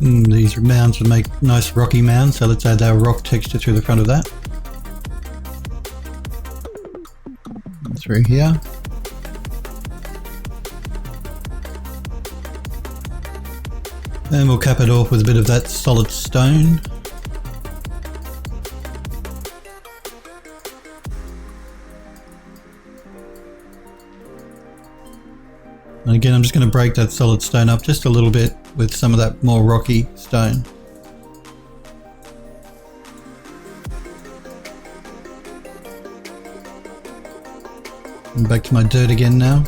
These mounds would make nice rocky mounds, so let's add our rock texture through the front of that. Through here. And we'll cap it off with a bit of that solid stone. And again, I'm just going to break that solid stone up just a little bit with some of that more rocky stone. And back to my dirt again now.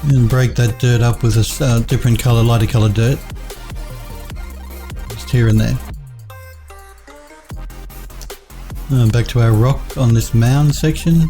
And break that dirt up with a different colour, lighter coloured dirt. Just here and there. Back to our rock on this mound section.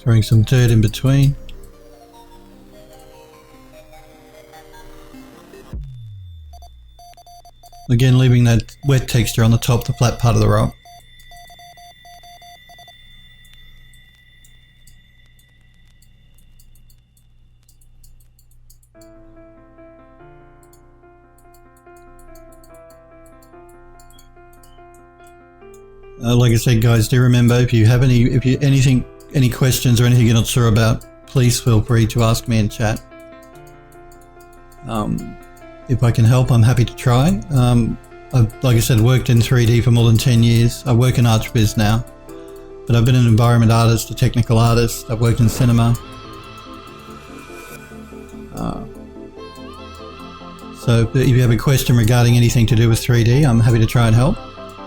Throwing some dirt in between. Again, leaving that wet texture on the top, the flat part of the rock. Like I said, guys, do remember, if you have any questions or anything you're not sure about, please feel free to ask me in chat. If I can help, I'm happy to try. I've, like I said, worked in 3D for more than 10 years. I work in ArchViz now, but I've been an environment artist, a technical artist. I've worked in cinema. So if you have a question regarding anything to do with 3D, I'm happy to try and help.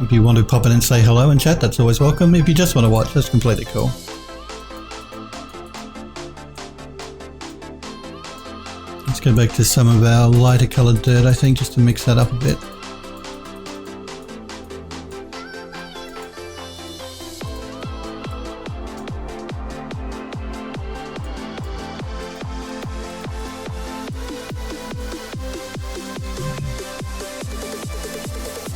If you want to pop in and say hello in chat, that's always welcome. If you just want to watch, that's completely cool. Let's go back to some of our lighter coloured dirt, I think, just to mix that up a bit.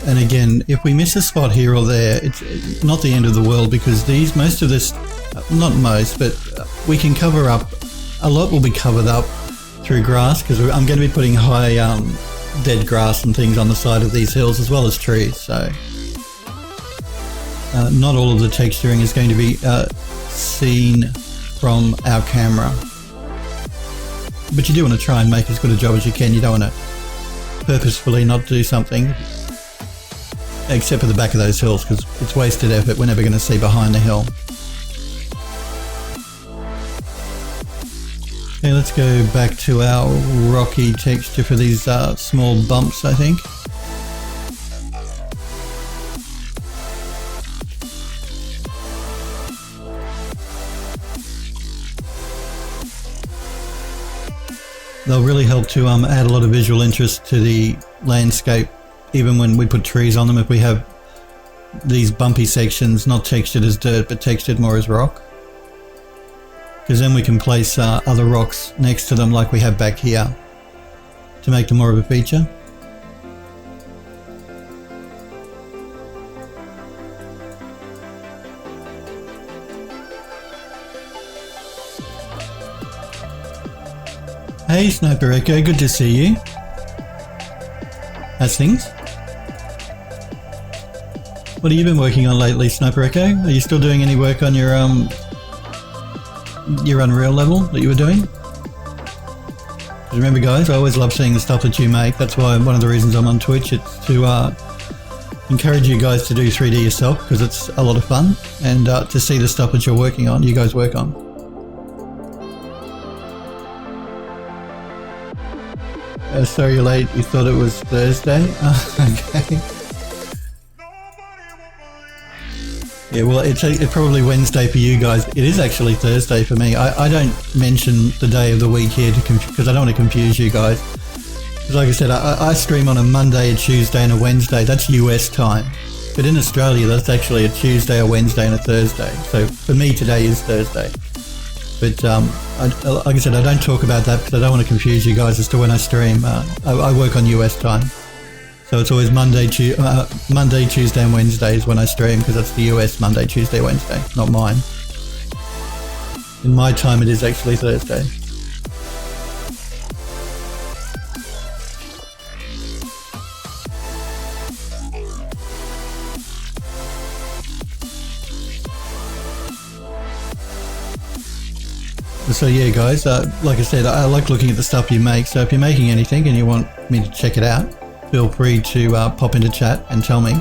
And again, if we miss a spot here or there, it's not the end of the world, because these, most of this, not most, but we can cover up, a lot will be covered up through grass, because I'm going to be putting high dead grass and things on the side of these hills, as well as trees, so not all of the texturing is going to be seen from our camera. But you do want to try and make as good a job as you can. You don't want to purposefully not do something, except for the back of those hills, because it's wasted effort. We're never going to see behind the hill. Okay, let's go back to our rocky texture for these small bumps, I think. They'll really help to add a lot of visual interest to the landscape, even when we put trees on them. If we have these bumpy sections, not textured as dirt, but textured more as rock. Because then we can place other rocks next to them like we have back here to make them more of a feature. Hey Sniper Echo, good to see you. How's things? What have you been working on lately, Sniper Echo? Are you still doing any work on your Unreal level that you were doing? Remember guys, I always love seeing the stuff that you make. That's why one of the reasons I'm on Twitch. It's to encourage you guys to do 3D yourself, because it's a lot of fun, and to see the stuff that you're working on, you guys work on. Sorry you're late, you thought it was Thursday? Okay. Yeah, well, it's probably Wednesday for you guys. It is actually Thursday for me. I don't mention the day of the week here because I don't want to confuse you guys. Because like I said, I stream on a Monday, a Tuesday and a Wednesday. That's US time. But in Australia, that's actually a Tuesday, a Wednesday and a Thursday. So for me, today is Thursday. But like I said, I don't talk about that because I don't want to confuse you guys as to when I stream. I work on US time. So it's always Monday, Tuesday and Wednesday is when I stream, because that's the US Monday, Tuesday, Wednesday, not mine. In my time, it is actually Thursday. So yeah guys, like I said, I like looking at the stuff you make. So if you're making anything and you want me to check it out, feel free to pop into chat and tell me.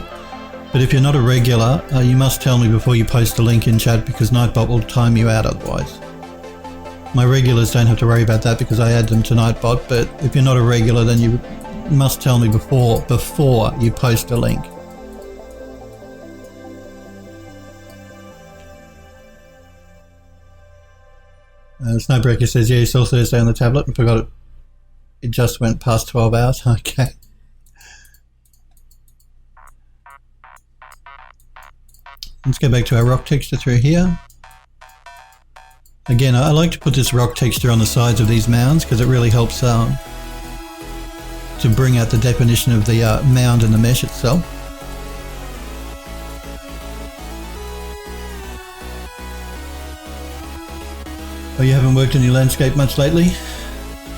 But if you're not a regular, you must tell me before you post a link in chat, because Nightbot will time you out otherwise. My regulars don't have to worry about that because I add them to Nightbot, but if you're not a regular, then you must tell me before you post a link. Snowbreaker says, yeah, you saw Thursday on the tablet and forgot it. It just went past 12 hours. Okay. Let's go back to our rock texture through here. Again, I like to put this rock texture on the sides of these mounds because it really helps to bring out the definition of the mound and the mesh itself. Oh, you haven't worked on your landscape much lately?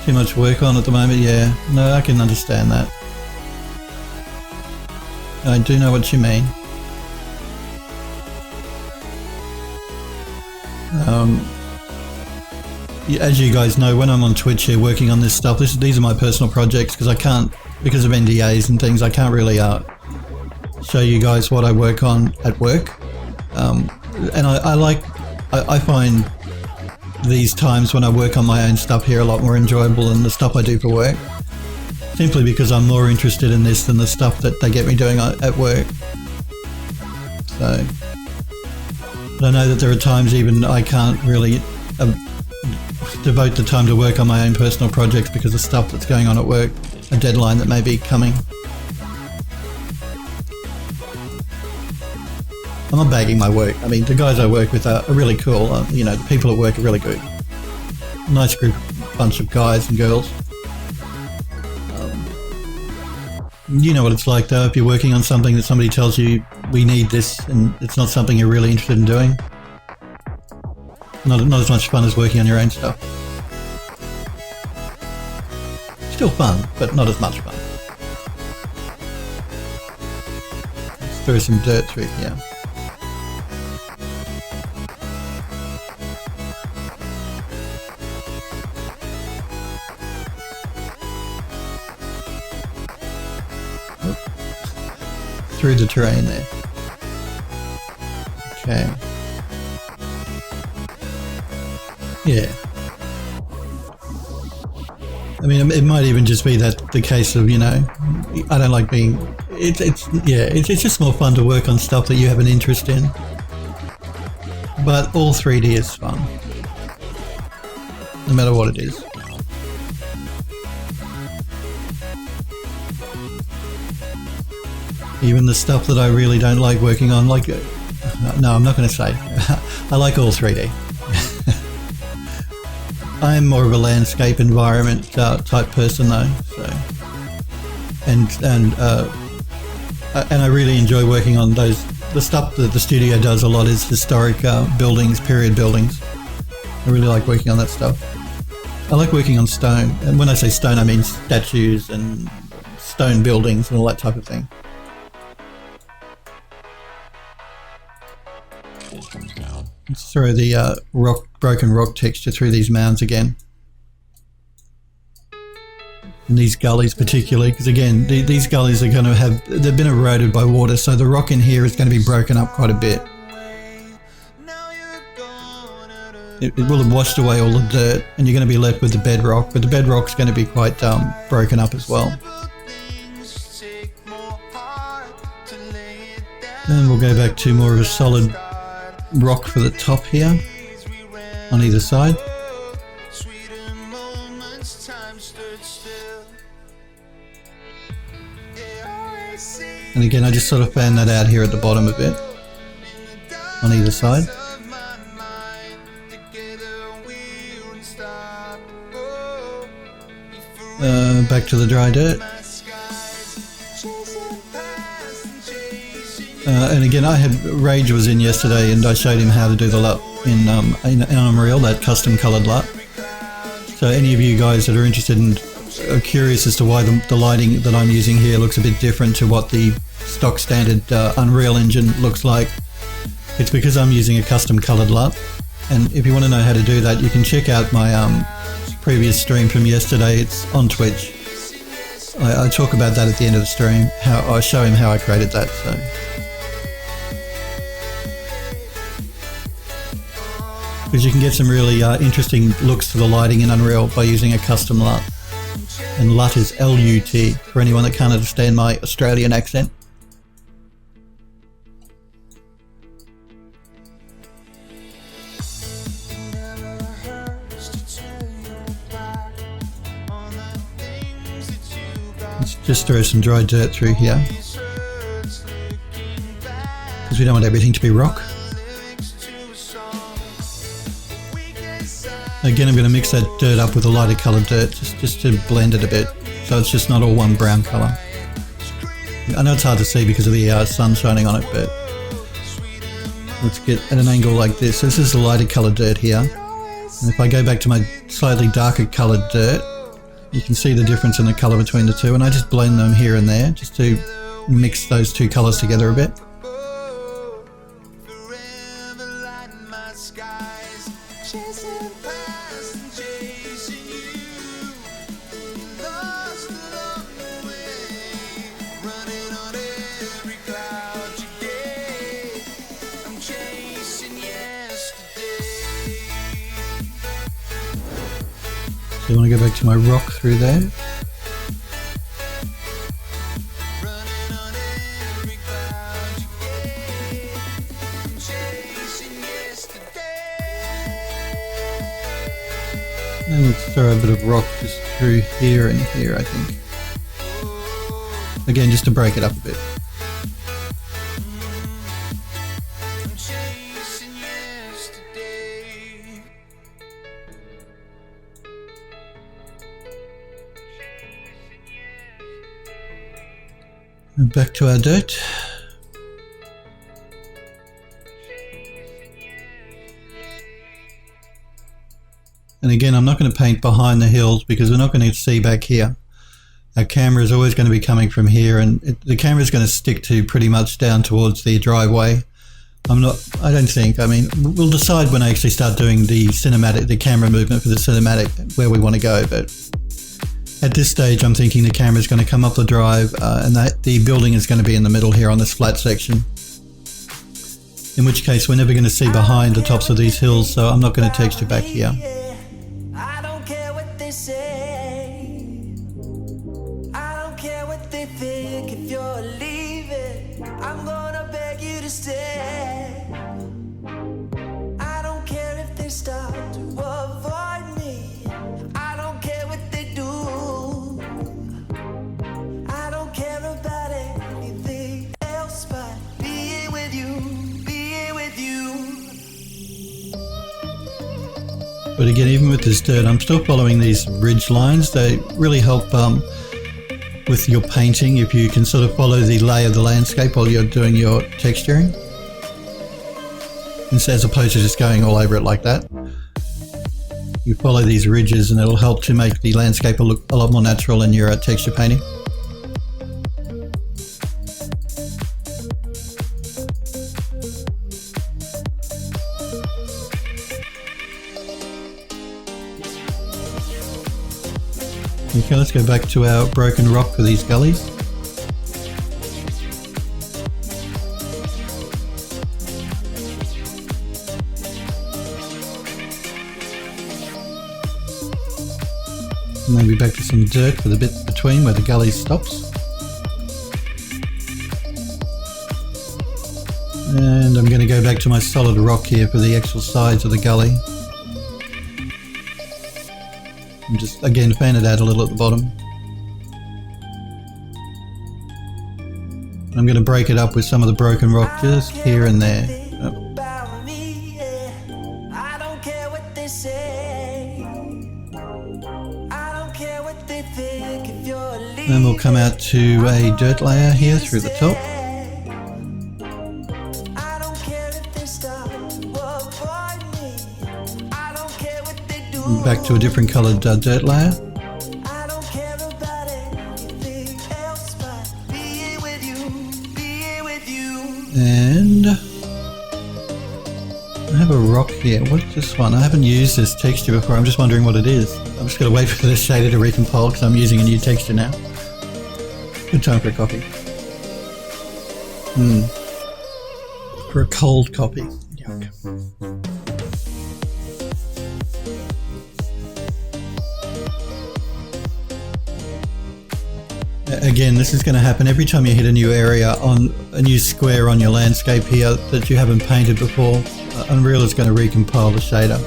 Too much work on at the moment? Yeah, no, I can understand that. I do know what you mean. As you guys know, when I'm on Twitch here working on this stuff, these are my personal projects, because I can't, because of NDAs and things, I can't really show you guys what I work on at work. And I find these times when I work on my own stuff here a lot more enjoyable than the stuff I do for work, simply because I'm more interested in this than the stuff that they get me doing at work. So, but I know that there are times even I can't really devote the time to work on my own personal projects because of stuff that's going on at work, a deadline that may be coming. I'm not bagging my work. I mean, the guys I work with are really cool. You know, the people at work are really good. Nice group, bunch of guys and girls. You know what it's like though, if you're working on something that somebody tells you, we need this, and it's not something you're really interested in doing. Not as much fun as working on your own stuff. Still fun, but not as much fun. Let's throw some dirt through here. Through the terrain there. Okay. Yeah. I mean, it might even just be that the case of, you know, I don't like being. It's just more fun to work on stuff that you have an interest in. But all 3D is fun, no matter what it is. Even the stuff that I really don't like working on, like, no, I'm not going to say. I like all 3D. I'm more of a landscape environment type person though, so and I really enjoy working on those. The stuff that the studio does a lot is historic buildings, period buildings. I really like working on that stuff. I like working on stone, and when I say stone, I mean statues and stone buildings and all that type of thing. Let's throw the broken rock texture through these mounds again. in these gullies particularly, because again, these gullies are going to have, they've been eroded by water, so the rock in here is going to be broken up quite a bit. It will have washed away all the dirt, and you're going to be left with the bedrock, but the bedrock's going to be quite broken up as well. And we'll go back to more of a solid rock for the top here, on either side. And again, I just sort of fan that out here at the bottom a bit, on either side. Back to the dry dirt. And again, Rage was in yesterday, and I showed him how to do the LUT in Unreal, that custom coloured LUT. So any of you guys that are interested and are curious as to why the lighting that I'm using here looks a bit different to what the stock standard Unreal engine looks like, it's because I'm using a custom coloured LUT. And if you want to know how to do that, you can check out my previous stream from yesterday. It's on Twitch. I talk about that at the end of the stream. How I show him how I created that. So. Because you can get some really interesting looks to the lighting in Unreal by using a custom LUT. And LUT is L-U-T, for anyone that can't understand my Australian accent. Let's just throw some dry dirt through here, because we don't want everything to be rock. Again, I'm going to mix that dirt up with a lighter coloured dirt just to blend it a bit, so it's just not all one brown colour. I know it's hard to see because of the sun shining on it, but let's get at an angle like this. So this is the lighter coloured dirt here, and if I go back to my slightly darker coloured dirt, you can see the difference in the colour between the two, and I just blend them here and there just to mix those two colours together a bit. So I want to go back to my rock through there. And let's throw a bit of rock just through here and here, I think. Again, just to break it up a bit. And back to our dirt. And again, I'm not going to paint behind the hills because we're not going to see back here. Our camera is always going to be coming from here, and the camera is going to stick to pretty much down towards the driveway. I don't think, I mean, we'll decide when I actually start doing the cinematic, the camera movement for the cinematic, where we want to go, but at this stage, I'm thinking the camera is going to come up the drive and that the building is going to be in the middle here on this flat section. In which case, we're never going to see behind the tops of these hills, so I'm not going to texture back here. I don't care what they say. I don't care what they think. If you're leaving, I'm gonna beg you to stay. I don't care if they start to avoid me. I don't care what they do. I don't care about anything else but being with you, being with you. But again, even with this dirt, I'm still following these ridge lines. They really help with your painting if you can sort of follow the lay of the landscape while you're doing your texturing, as opposed to just going all over it like that. You follow these ridges and it'll help to make the landscape look a lot more natural in your texture painting. Okay, let's go back to our broken rock for these gullies. Maybe back to some dirt for the bit between where the gully stops. And I'm going to go back to my solid rock here for the actual sides of the gully. And just again fan it out a little at the bottom. I'm going to break it up with some of the broken rock just here and there. Then we'll come out to a dirt layer here through the top. Back to a different coloured dirt layer. And I have a rock here. What's this one? I haven't used this texture before. I'm just wondering what it is. I'm just going to wait for the shader to recompile because I'm using a new texture now. Good time for a coffee. For a cold coffee. Yuck. Again, this is going to happen every time you hit a new area on a new square on your landscape here that you haven't painted before. Unreal is going to recompile the shader.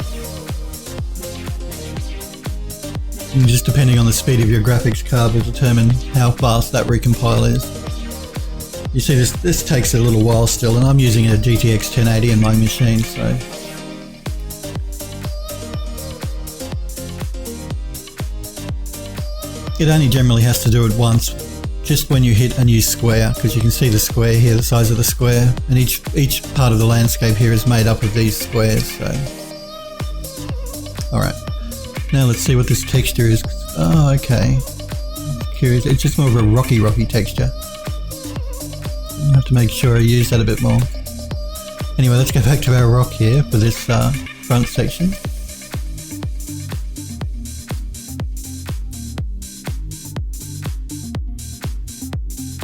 And just depending on the speed of your graphics card will determine how fast that recompile is. You see this takes a little while still, and I'm using a GTX 1080 in my machine, so it only generally has to do it once, just when you hit a new square, because you can see the square here, the size of the square, and each part of the landscape here is made up of these squares. So, all right, now let's see what this texture is. Oh, okay. I'm curious. It's just more of a rocky texture. I have to make sure I use that a bit more. Anyway, let's go back to our rock here for this front section.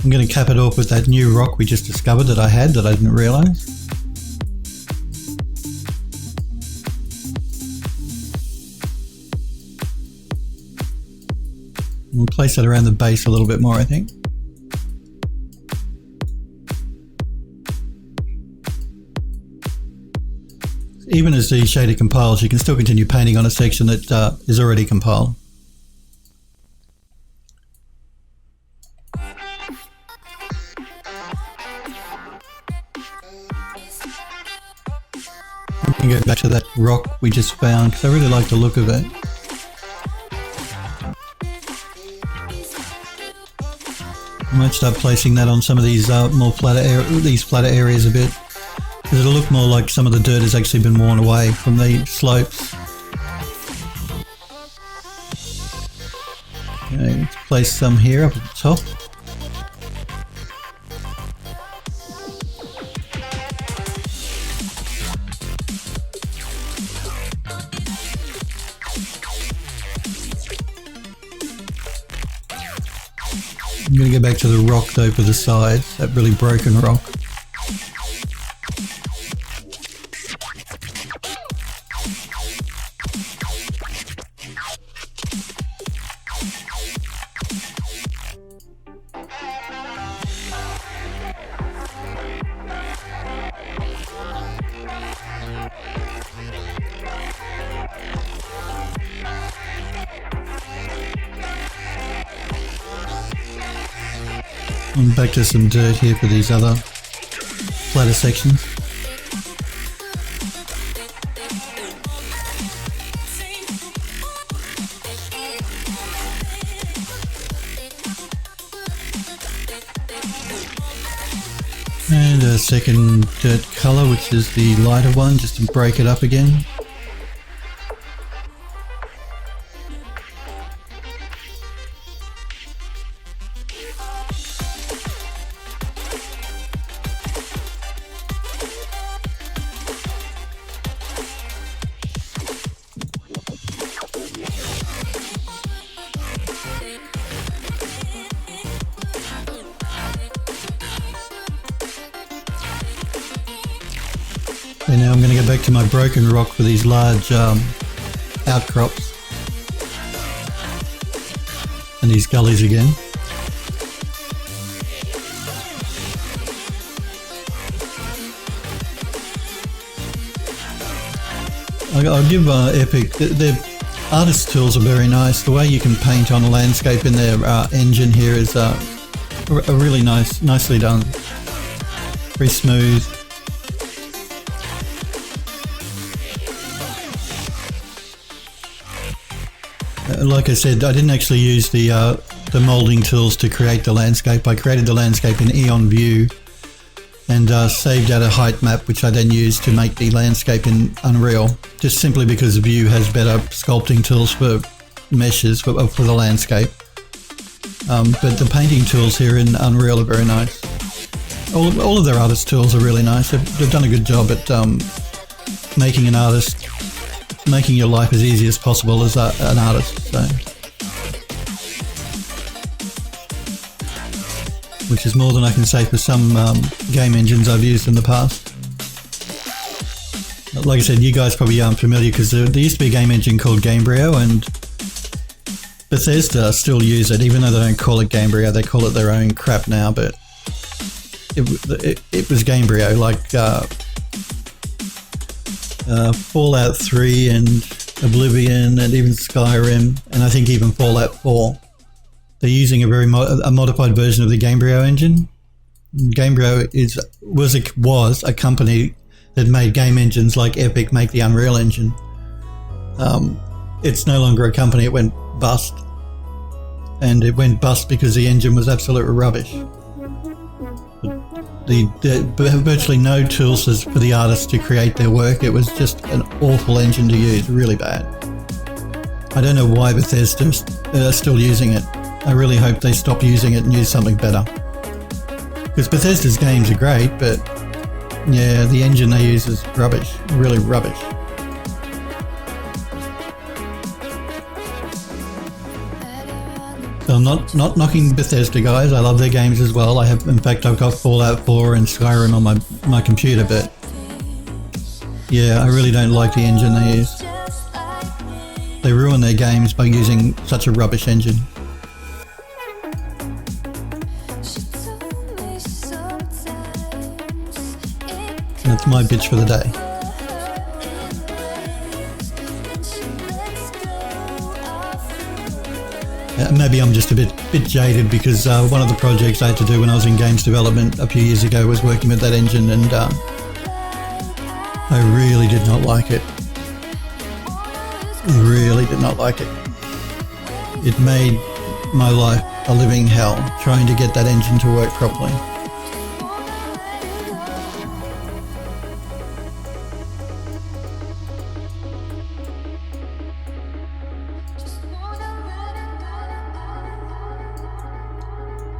I'm going to cap it off with that new rock we just discovered that I had that I didn't realise. We'll place that around the base a little bit more, I think. Even as the shader compiles, you can still continue painting on a section that is already compiled. We can go back to that rock we just found because I really like the look of it. I might start placing that on some of these more flatter areas a bit, because it'll look more like some of the dirt has actually been worn away from the slopes. Okay, let's place some here up at the top. I'm going to go back to the rock though for the sides, that really broken rock. And back to some dirt here for these other flatter sections. And a second dirt colour, which is the lighter one, just to break it up again. And now I'm going to go back to my broken rock for these large outcrops. And these gullies again. I'll give Epic, their artist tools are very nice. The way you can paint on a landscape in their engine here is really nicely done. Very smooth. Like I said, I didn't actually use the molding tools to create the landscape. I created the landscape in Eon View and saved out a height map, which I then used to make the landscape in Unreal, just simply because View has better sculpting tools for meshes for the landscape. But the painting tools here in Unreal are very nice. All of their artist tools are really nice. They've done a good job at making your life as easy as possible as an artist. So. Which is more than I can say for some game engines I've used in the past. Like I said, you guys probably aren't familiar because there used to be a game engine called Gamebryo, and Bethesda still use it, even though they don't call it Gamebryo, they call it their own crap now, but it was Gamebryo, like Fallout 3 and Oblivion and even Skyrim, and I think even Fallout 4. They're using a modified version of the Gamebryo engine. Gamebryo was a company that made game engines like Epic make the Unreal Engine. It's no longer a company. It went bust. And it went bust because the engine was absolutely rubbish. Virtually no tools for the artists to create their work. It was just an awful engine to use, really bad. I don't know why Bethesda are still using it. I really hope they stop using it and use something better. Because Bethesda's games are great, but yeah, the engine they use is rubbish, really rubbish. So I'm not knocking Bethesda, guys. I love their games as well. In fact, I've got Fallout 4 and Skyrim on my computer, but yeah, I really don't like the engine they use. They ruin their games by using such a rubbish engine. That's my bitch for the day. Maybe I'm just a bit jaded because one of the projects I had to do when I was in games development a few years ago was working with that engine, and I really did not like it. Really did not like it. It made my life a living hell trying to get that engine to work properly.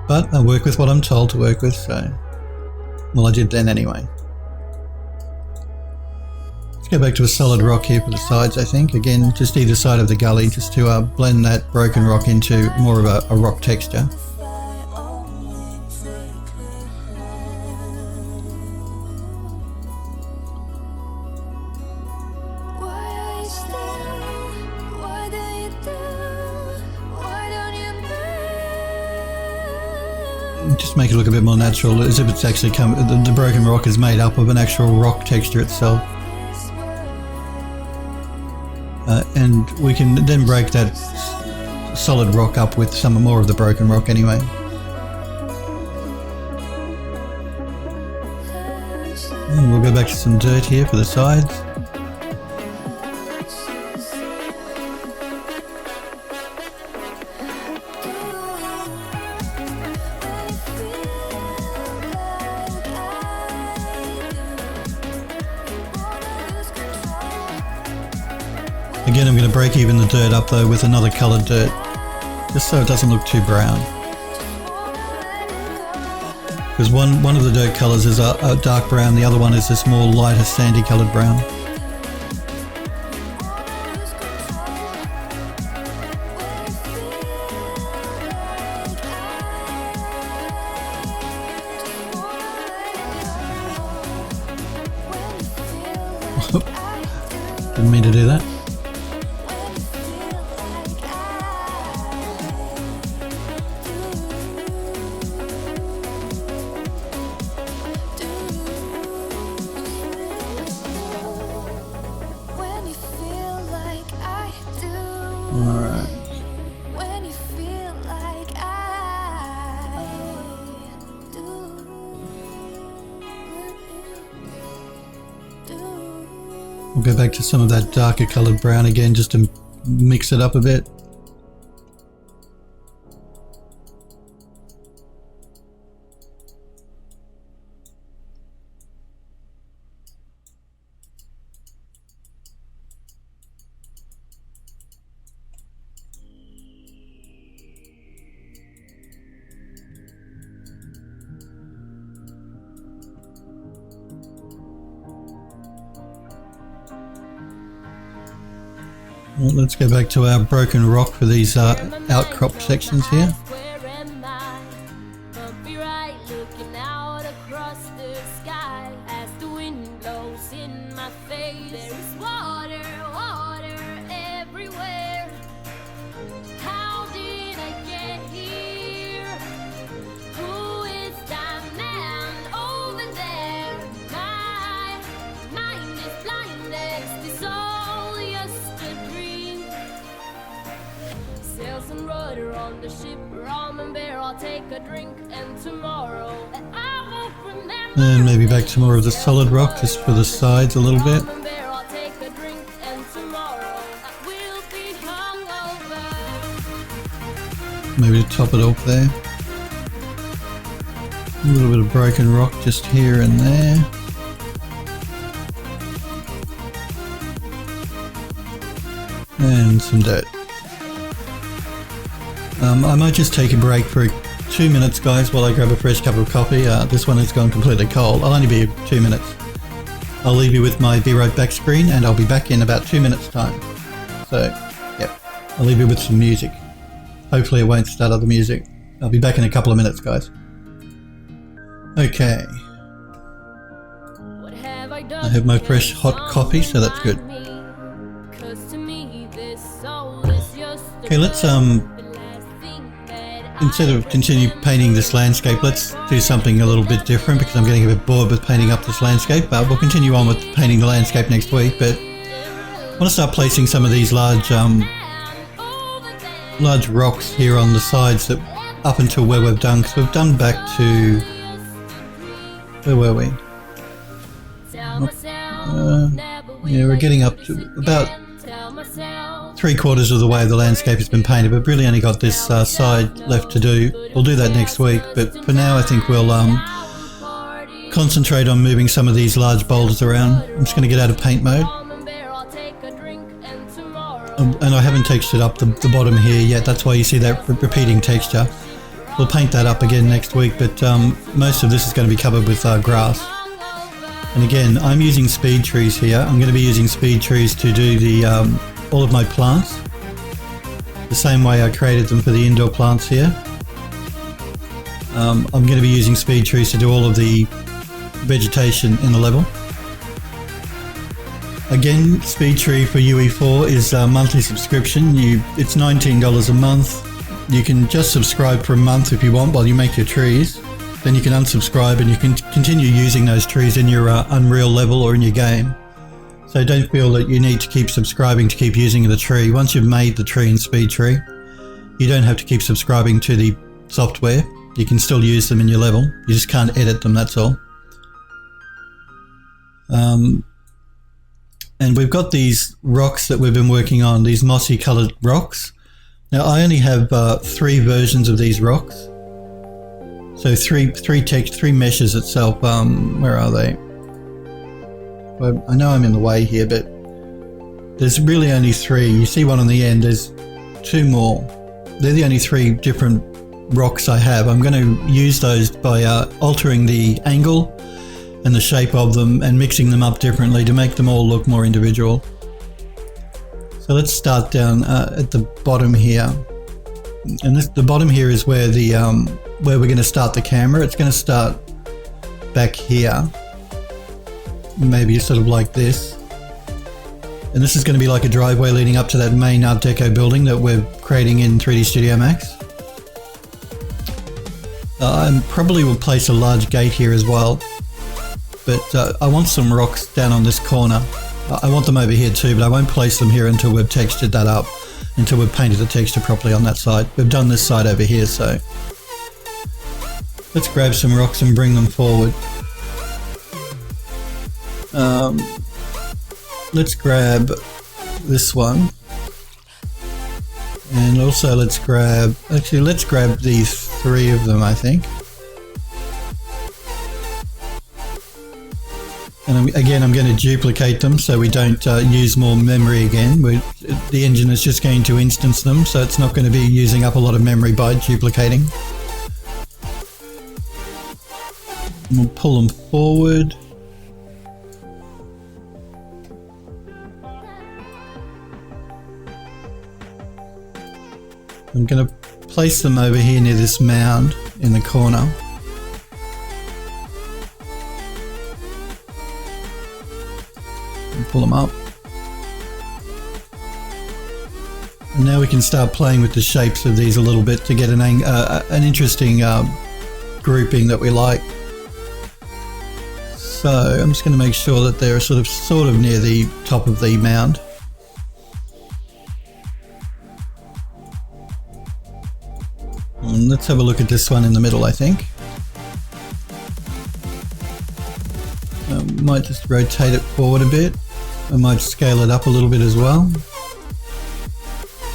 But I work with what I'm told to work with, so... Well, I did then anyway. Let's go back to a solid rock here for the sides, I think. Again, just either side of the gully, just to blend that broken rock into more of a rock texture. Just make it look a bit more natural, as if it's actually the broken rock is made up of an actual rock texture itself. And we can then break that solid rock up with some more of the broken rock anyway. And we'll go back to some dirt here for the sides. Again, I'm going to break even the dirt up though with another coloured dirt, just so it doesn't look too brown. Because one of the dirt colours is a dark brown, the other one is this more lighter sandy coloured brown. Didn't mean to do that. We'll go back to some of that darker coloured brown again just to mix it up a bit. Well, let's go back to our broken rock for these outcrop sections here. And maybe back to more of the solid rock just for the sides a little bit. Maybe to top it off there. A little bit of broken rock just here and there. And some dirt. I might just take a break for 2 minutes, guys, while I grab a fresh cup of coffee. This one has gone completely cold. I'll only be 2 minutes. I'll leave you with my Be Right Back screen, and I'll be back in about 2 minutes' time. So, yep, I'll leave you with some music. Hopefully it won't start other music. I'll be back in a couple of minutes, guys. Okay. I have my fresh hot coffee, so that's good. Okay, let's instead of continue painting this landscape, let's do something a little bit different because I'm getting a bit bored with painting up this landscape. But we'll continue on with painting the landscape next week. But I want to start placing some of these large rocks here on the sides that up until where we've done, because we've done back to, where were we? Yeah, we're getting up to about 3/4 of the way the landscape has been painted, but really only got this side left to do. We'll do that next week, but for now I think we'll concentrate on moving some of these large boulders around. I'm just going to get out of paint mode. And I haven't textured up the bottom here yet, that's why you see that repeating texture. We'll paint that up again next week, but most of this is going to be covered with grass. And again, I'm using speed trees here. I'm going to be using speed trees to do the all of my plants, the same way I created them for the indoor plants here. I'm going to be using speed trees to do all of the vegetation in the level. Again, speed tree for UE4 is a monthly subscription. It's $19 a month. You can just subscribe for a month if you want while you make your trees. Then you can unsubscribe and you can continue using those trees in your Unreal level or in your game. So don't feel that you need to keep subscribing to keep using the tree. Once you've made the tree in speed tree, you don't have to keep subscribing to the software. You can still use them in your level. You just can't edit them, that's all. And we've got these rocks that we've been working on, these mossy coloured rocks. Now I only have 3 versions of these rocks. So three meshes itself. Where are they? Well, I know I'm in the way here, but there's really only 3. You see one on the end, there's 2 more. They're the only 3 different rocks I have. I'm going to use those by altering the angle and the shape of them and mixing them up differently to make them all look more individual. So let's start down at the bottom here. And the bottom here is where where we're going to start the camera. It's going to start back here. Maybe sort of like this. And this is going to be like a driveway leading up to that main Art Deco building that we're creating in 3D Studio Max. I probably will place a large gate here as well, but I want some rocks down on this corner. I want them over here too, but I won't place them here until we've textured that up, until we've painted the texture properly on that side. We've done this side over here, so let's grab some rocks and bring them forward. Let's grab this one, and also let's grab these 3 of them, I think. And again, I'm going to duplicate them so we don't use more memory again. The engine is just going to instance them, so it's not going to be using up a lot of memory by duplicating. And we'll pull them forward. I'm going to place them over here near this mound in the corner. And pull them up. And now we can start playing with the shapes of these a little bit to get an interesting grouping that we like. So I'm just going to make sure that they're sort of near the top of the mound. And let's have a look at this one in the middle, I think. Might just rotate it forward a bit. I might scale it up a little bit as well.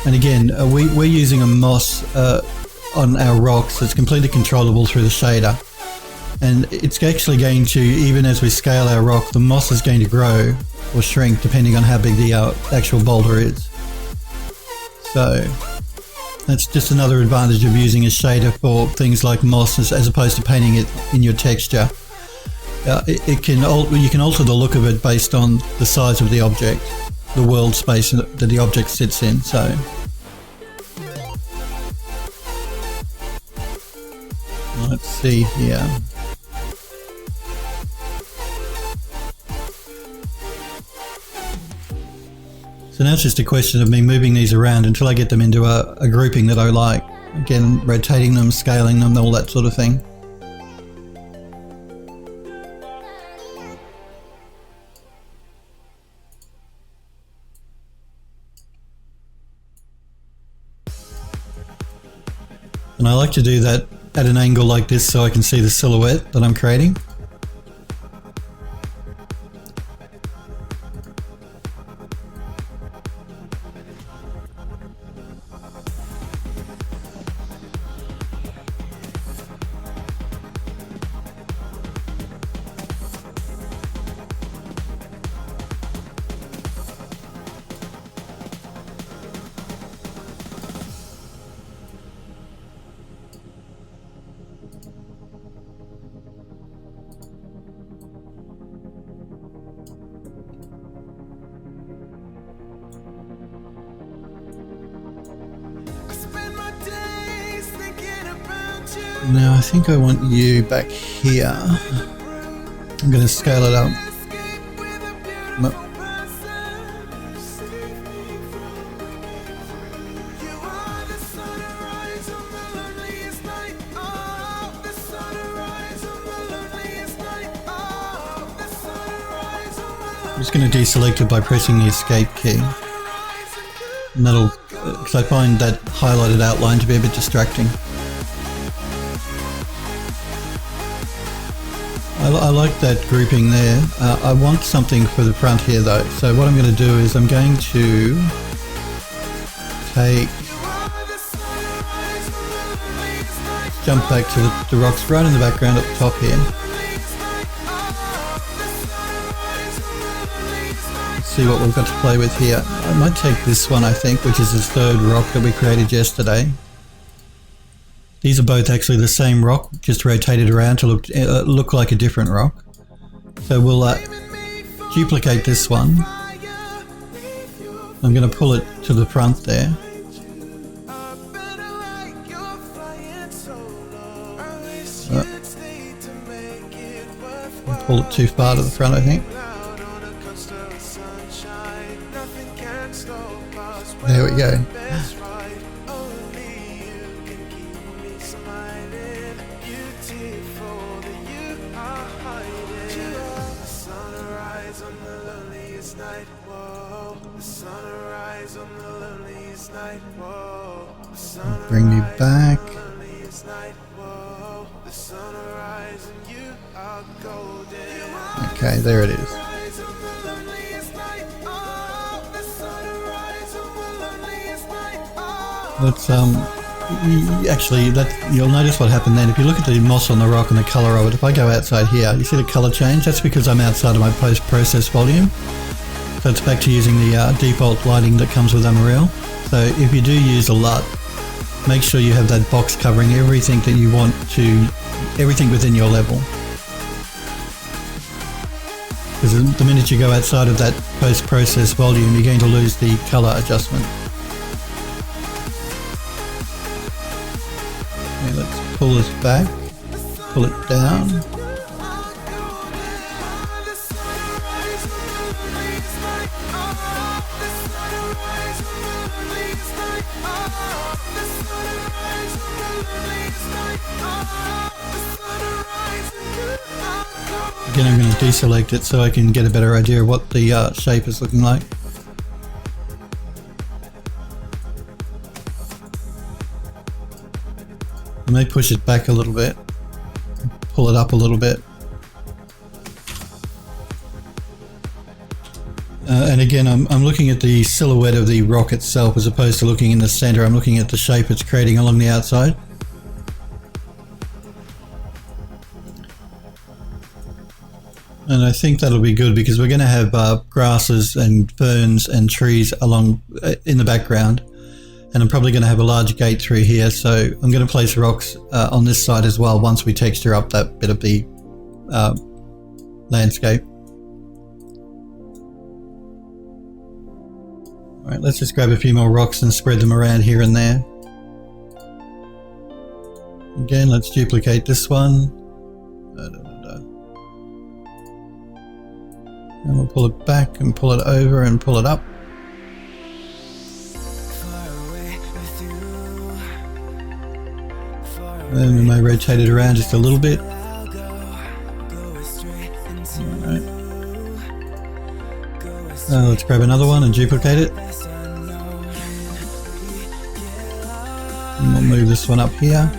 And again, we're using a moss on our rocks that's completely controllable through the shader. And it's actually going to, even as we scale our rock, the moss is going to grow or shrink depending on how big the actual boulder is. So that's just another advantage of using a shader for things like moss as opposed to painting it in your texture. You can alter the look of it based on the size of the object, the world space that the object sits in. So let's see here. So now it's just a question of me moving these around until I get them into a grouping that I like. Again, rotating them, scaling them, all that sort of thing. And I like to do that at an angle like this so I can see the silhouette that I'm creating. Now I think I want you back here. I'm going to scale it up. I'm just going to deselect it by pressing the escape key. And that'll, because I find that highlighted outline to be a bit distracting. I like that grouping there. I want something for the front here though. So what I'm going to do is I'm going to jump back to the rocks right in the background at the top here. Let's see what we've got to play with here. I might take this one, I think, which is the third rock that we created yesterday. These are both actually the same rock, just rotated around to look like a different rock. So we'll duplicate this one. I'm going to pull it to the front there. Pull it too far to the front, I think. There we go. Bring me back. Okay, there it is. Let's actually, you'll notice what happened then. If you look at the moss on the rock and the color of it, if I go outside here, you see the color change? That's because I'm outside of my post-process volume. So it's back to using the default lighting that comes with Unreal. So if you do use a LUT, make sure you have that box covering everything that you want to, everything within your level. Because the minute you go outside of that post-process volume, you're going to lose the color adjustment. Okay, let's pull this back, pull it down. Again, I'm going to deselect it so I can get a better idea of what the shape is looking like. I may push it back a little bit, pull it up a little bit. And again, I'm looking at the silhouette of the rock itself as opposed to looking in the center. I'm looking at the shape it's creating along the outside. And I think that'll be good because we're going to have grasses and ferns and trees along in the background. And I'm probably going to have a large gate through here. So I'm going to place rocks on this side as well once we texture up that bit of the landscape. All right, let's just grab a few more rocks and spread them around here and there. Again, let's duplicate this one. And we'll pull it back and pull it over and pull it up. And we may rotate it around just a little bit. Alright. Let's grab another one and duplicate it. And we'll move this one up here.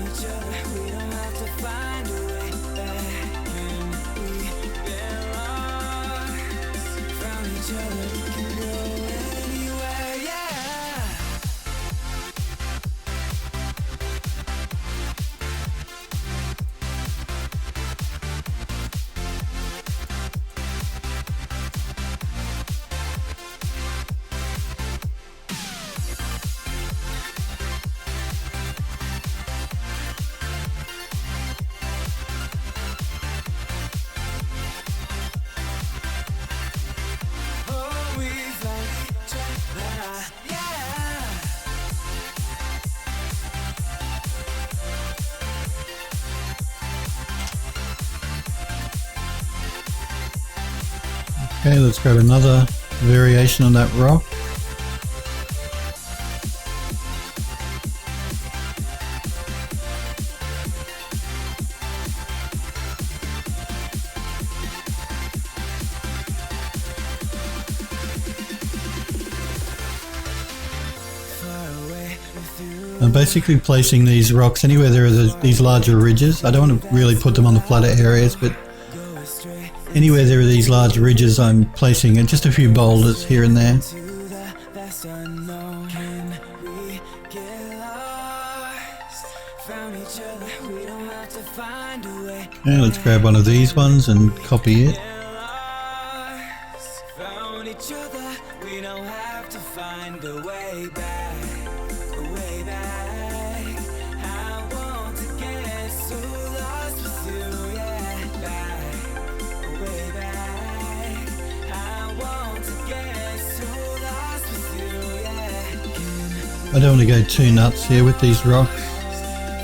Okay, let's grab another variation on that rock. I'm basically placing these rocks anywhere there are these larger ridges. I don't want to really put them on the flatter areas, but anywhere there are these large ridges, I'm placing just a few boulders here and there. Yeah, let's grab one of these ones and copy it. I don't want to go too nuts here with these rocks.